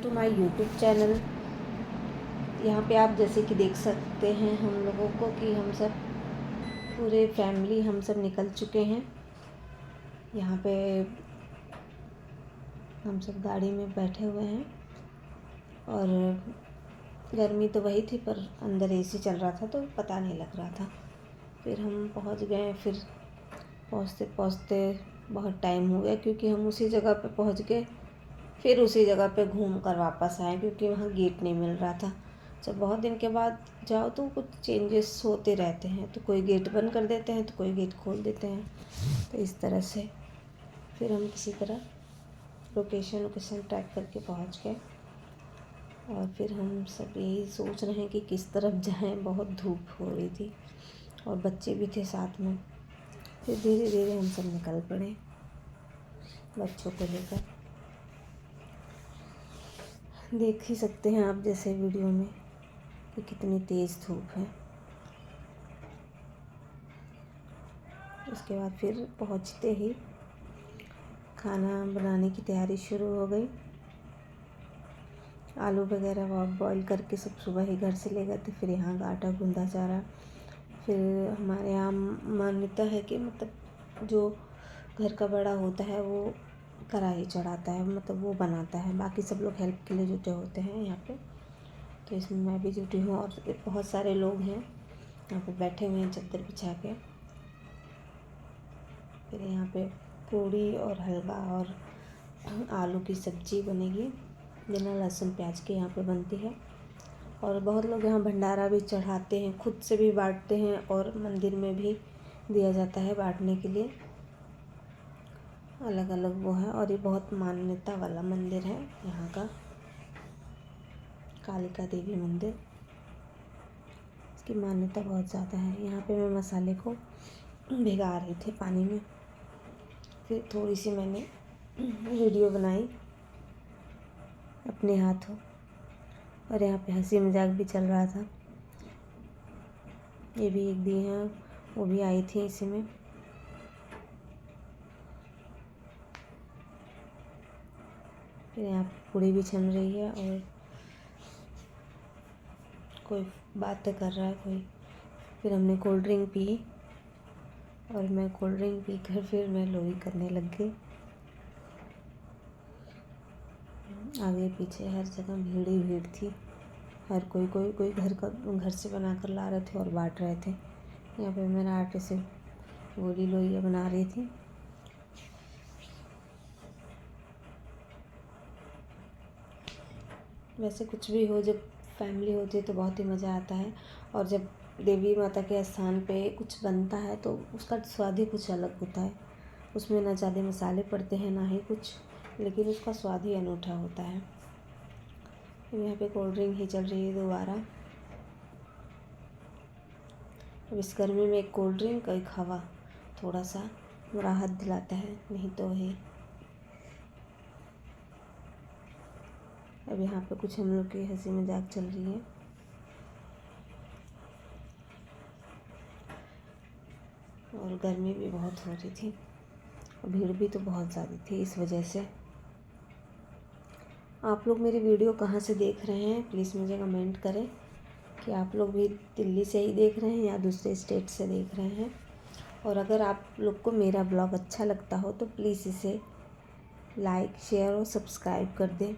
To my YouTube channel. यहाँ पे आप जैसे कि देख सकते हैं हम लोगों को कि हम सब पूरे फैमिली हम सब निकल चुके हैं। यहाँ पे हम सब गाड़ी में बैठे हुए हैं और गर्मी तो वही थी पर अंदर एसी चल रहा था तो पता नहीं लग रहा था। फिर हम पहुँच गए। फिर पहुँचते पहुँचते बहुत टाइम हो गया क्योंकि हम उसी जगह पे पहुँच गए। फिर उसी जगह पे घूम कर वापस आए क्योंकि वहाँ गेट नहीं मिल रहा था। जब बहुत दिन के बाद जाओ तो कुछ चेंजेस होते रहते हैं, तो कोई गेट बंद कर देते हैं तो कोई गेट खोल देते हैं। तो इस तरह से फिर हम किसी तरह लोकेशन ट्रैक करके पहुँच गए। और फिर हम सब यही सोच रहे हैं कि किस तरफ जाएं। बहुत धूप हो रही थी और बच्चे भी थे साथ में। फिर धीरे धीरे हम सब निकल पड़े बच्चों को लेकर। देख ही सकते हैं आप जैसे वीडियो में कि कितनी तेज़ धूप है। उसके बाद फिर पहुंचते ही खाना बनाने की तैयारी शुरू हो गई। आलू वगैरह बॉईल करके सब सुबह ही घर से ले गए थे। फिर यहाँ का आटा गूंदा जा रहा। फिर हमारे यहाँ मान्यता है कि मतलब जो घर का बड़ा होता है वो कढ़ाई चढ़ाता है, मतलब वो बनाता है। बाकी सब लोग हेल्प के लिए जुटे होते हैं यहाँ पे। तो इसमें मैं भी जुटी हूँ और बहुत सारे लोग हैं यहाँ पे बैठे हुए हैं चादर बिछा के। फिर यहाँ पे पूड़ी और हलवा और आलू की सब्ज़ी बनेगी बिना लहसुन प्याज के, यहाँ पे बनती है। और बहुत लोग यहाँ भंडारा भी चढ़ाते हैं, खुद से भी बांटते हैं और मंदिर में भी दिया जाता है बांटने के लिए। अलग अलग वो है और ये बहुत मान्यता वाला मंदिर है यहाँ का, कालिका देवी मंदिर। इसकी मान्यता बहुत ज़्यादा है। यहाँ पे मैं मसाले को भिगा रही थी पानी में। फिर थोड़ी सी मैंने वीडियो बनाई अपने हाथों और यहाँ पे हंसी मजाक भी चल रहा था। ये भी एक दी हैं, वो भी आई थी इसी में। फिर यहाँ पूड़ी भी छन रही है और कोई बातें कर रहा है कोई। फिर हमने कोल्ड ड्रिंक पी और मैं कोल्ड ड्रिंक पी कर फिर मैं लोई करने लग गई। आगे पीछे हर जगह भीड़ ही भीड़ थी। हर कोई घर से बना कर ला रहे थे और बांट रहे थे। यहाँ पे मेरा आटे से गोली लोइयाँ बना रही थी। वैसे कुछ भी हो, जब फैमिली होती है तो बहुत ही मज़ा आता है। और जब देवी माता के स्थान पे कुछ बनता है तो उसका स्वाद ही कुछ अलग होता है। उसमें ना ज़्यादा मसाले पड़ते हैं ना ही कुछ, लेकिन उसका स्वाद ही अनूठा होता है। यहाँ पे कोल्ड ड्रिंक ही चल रही है दोबारा। अब इस गर्मी में एक कोल्ड ड्रिंक एक हवा थोड़ा सा राहत दिलाता है, नहीं तो ही। अब यहाँ पे कुछ हम लोग की हंसी मजाक चल रही है। और गर्मी भी बहुत हो रही थी और भीड़ भी तो बहुत ज़्यादा थी। इस वजह से आप लोग मेरी वीडियो कहाँ से देख रहे हैं प्लीज़ मुझे कमेंट करें कि आप लोग भी दिल्ली से ही देख रहे हैं या दूसरे स्टेट से देख रहे हैं। और अगर आप लोग को मेरा ब्लॉग अच्छा लगता हो तो प्लीज़ इसे लाइक शेयर और सब्सक्राइब कर दें।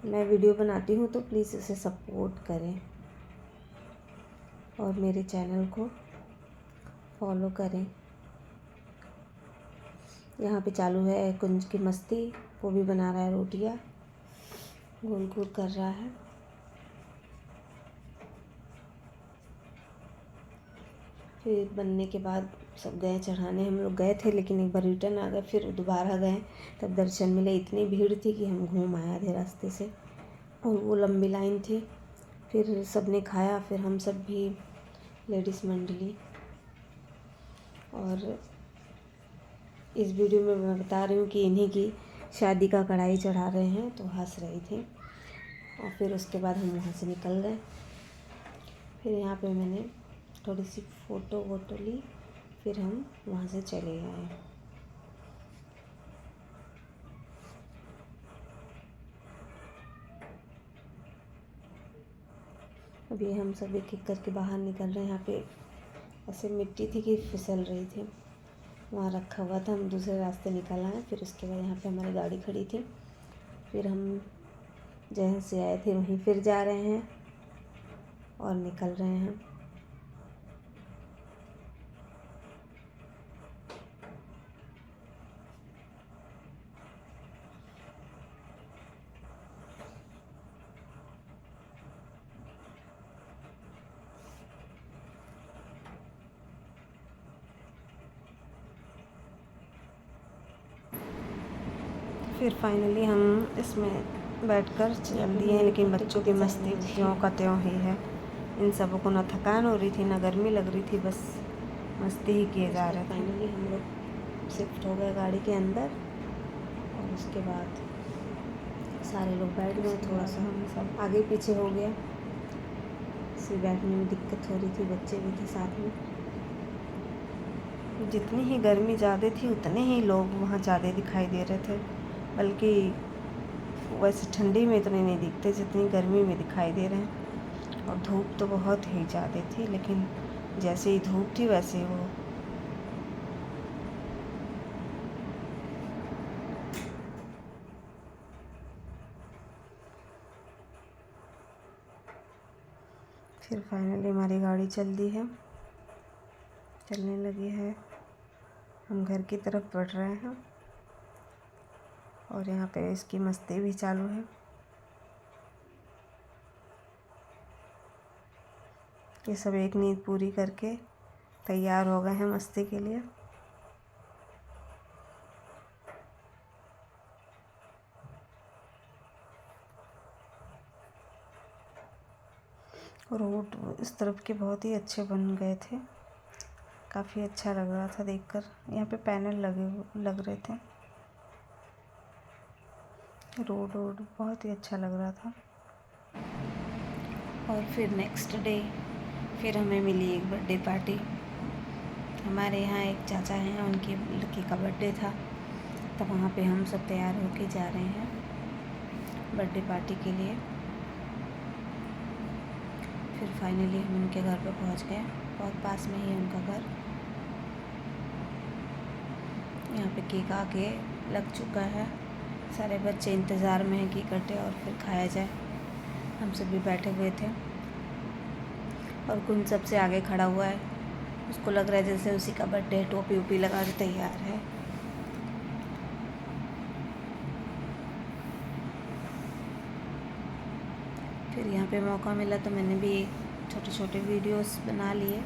मैं वीडियो बनाती हूँ तो प्लीज़ इसे सपोर्ट करें और मेरे चैनल को फॉलो करें। यहाँ पे चालू है कुंज की मस्ती, वो भी बना रहा है रोटियाँ, गोल गोल कर रहा है। फिर बनने के बाद सब गए चढ़ाने। हम लोग गए थे लेकिन एक बार रिटर्न आ गए, फिर दोबारा गए तब दर्शन मिले। इतनी भीड़ थी कि हम घूम आए आधे रास्ते से और वो लंबी लाइन थी। फिर सब ने खाया, फिर हम सब भी लेडीज़ मंडली। और इस वीडियो में मैं बता रही हूँ कि इन्हीं की शादी का कढ़ाई चढ़ा रहे हैं, तो हंस रही थी। और फिर उसके बाद हम वहाँ से निकल गए। फिर यहाँ पे मैंने थोड़ी सी फ़ोटो वोटो ली, फिर हम वहाँ से चले गए। अभी हम सब एक एक करके बाहर निकल रहे हैं। यहाँ पे ऐसे मिट्टी थी कि फिसल रही थी, वहाँ रखा हुआ था। हम दूसरे रास्ते निकल आए। फिर उसके बाद यहाँ पे हमारी गाड़ी खड़ी थी। फिर हम जहाँ से आए थे वहीं फिर जा रहे हैं और निकल रहे हैं। फिर फाइनली हम इसमें बैठकर चल दिए, लेकिन बच्चों की मस्ती ज्यों का त्यों ही है। इन सबों को ना थकान हो रही थी ना गर्मी लग रही थी, बस मस्ती ही किए जा रहे थे। फाइनली हम लोग शिफ्ट हो गए गाड़ी के अंदर और उसके बाद सारे लोग बैठ गए। थोड़ा सा हम सब आगे पीछे हो गया, इसी बैठने में दिक्कत हो रही थी, बच्चे भी थे साथ में। जितनी ही गर्मी ज़्यादा थी उतने ही लोग वहाँ ज़्यादा दिखाई दे रहे थे, बल्कि वैसे ठंडी में इतने नहीं दिखते जितनी गर्मी में दिखाई दे रहे हैं। और धूप तो बहुत ही ज़्यादा थी, लेकिन जैसे ही धूप थी वैसे ही वो फिर फाइनली हमारी गाड़ी चल दी है, चलने लगी है। हम घर की तरफ बढ़ रहे हैं और यहाँ पे इसकी मस्ती भी चालू है। ये सब एक नींद पूरी करके तैयार हो गए हैं मस्ती के लिए। रोड इस तरफ के बहुत ही अच्छे बन गए थे, काफ़ी अच्छा लग रहा था देखकर। यहाँ पे पैनल लग रहे थे। रोड बहुत ही अच्छा लग रहा था। और फिर नेक्स्ट डे फिर हमें मिली एक बर्थडे पार्टी। हमारे यहाँ एक चाचा हैं, उनकी लड़की का बर्थडे था, तब वहाँ पे हम सब तैयार होके जा रहे हैं बर्थडे पार्टी के लिए। फिर फाइनली हम उनके घर पे पहुँच गए, बहुत पास में ही है उनका घर। यहाँ पे केक आके लग चुका है, सारे बच्चे इंतज़ार में हैं कि कटे और फिर खाया जाए। हम सब भी बैठे हुए थे और कुन सबसे आगे खड़ा हुआ है, उसको लग रहा है जैसे उसी का बर्थडे है, टोपी वोपी लगा के तैयार है। फिर यहाँ पे मौका मिला तो मैंने भी छोटे छोटे वीडियोस बना लिए।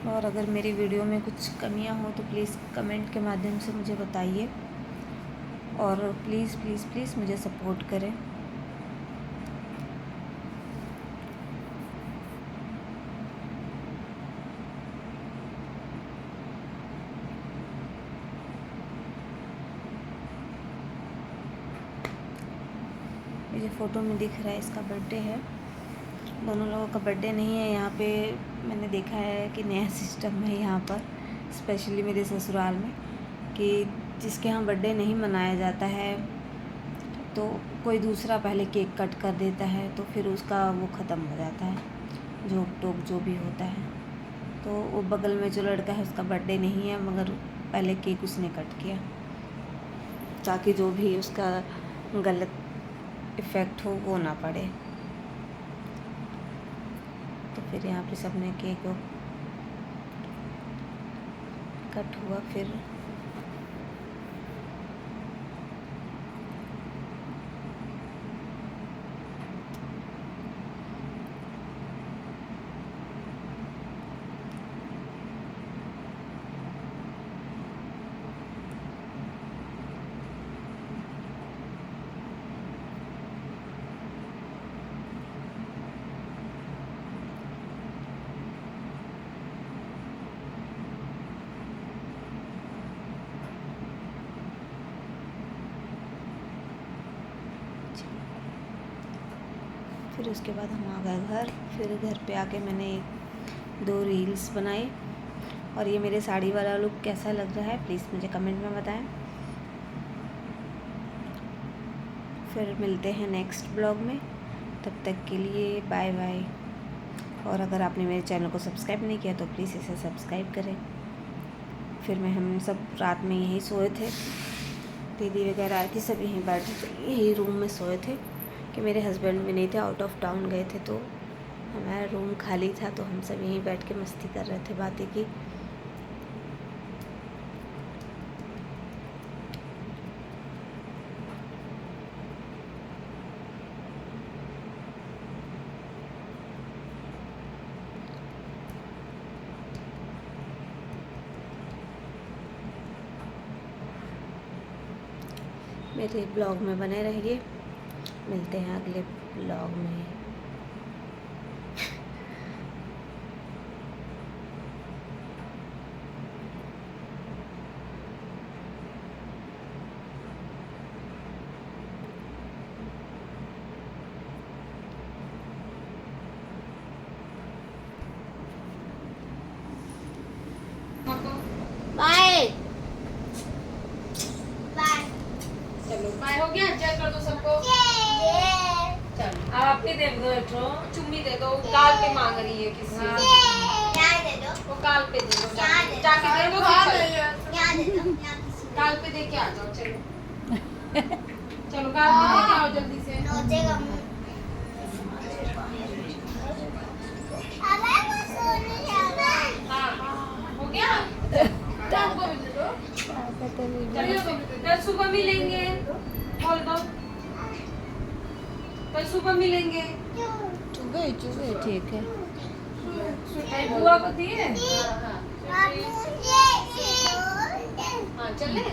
और अगर मेरी वीडियो में कुछ कमियां हो तो प्लीज़ कमेंट के माध्यम से मुझे बताइए और प्लीज़ प्लीज़ प्लीज़ मुझे सपोर्ट करें। ये फ़ोटो में दिख रहा है इसका बर्थडे है। दोनों लोगों का बर्थडे नहीं है। यहाँ पे मैंने देखा है कि नया सिस्टम है यहाँ पर, स्पेशली मेरे ससुराल में, कि जिसके यहाँ बर्थडे नहीं मनाया जाता है तो कोई दूसरा पहले केक कट कर देता है, तो फिर उसका वो ख़त्म हो जाता है, जोक टोक जो भी होता है। तो वो बगल में जो लड़का है उसका बर्थडे नहीं है, मगर पहले केक उसने कट किया ताकि जो भी उसका गलत इफ़ेक्ट हो वो ना पड़े। तो फिर यहाँ पे सबने केक कट हुआ। फिर उसके बाद हम आ गए घर। फिर घर पे आके मैंने 2 रील्स बनाई। और ये मेरे साड़ी वाला लुक कैसा लग रहा है प्लीज़ मुझे कमेंट में बताएं। फिर मिलते हैं नेक्स्ट ब्लॉग में, तब तक के लिए बाय बाय। और अगर आपने मेरे चैनल को सब्सक्राइब नहीं किया तो प्लीज़ इसे सब्सक्राइब करें। फिर हम सब रात में यहीं सोए थे, दीदी वगैरह आई थी, सब यहीं बैठे थे, यही रूम में सोए थे कि मेरे हस्बैंड भी नहीं थे, आउट ऑफ टाउन गए थे, तो हमारा रूम खाली था, तो हम सब यहीं बैठ के मस्ती कर रहे थे, बातें की। मेरे ब्लॉग में बने रहिए, मिलते हैं अगले ब्लॉग में। बाय चलो बाय हो गया, जय कर दो सबको। चलो अब आप भी दे दो, एक चुम्मी दे दो, गाल पे मांग रही है किसी से, वो गाल पे दे दो, जाके दे दो, गाल पे दे के आ जाओ। चलो चलो गाल पे दे के आओ जल्दी से। हाँ हो गया, हमको भी दे दो। चलो कल सुबह मिलेंगे, बोल दो कल सुबह मिलेंगे। चुगे ठीक है। बुआ को दिए। हाँ चले।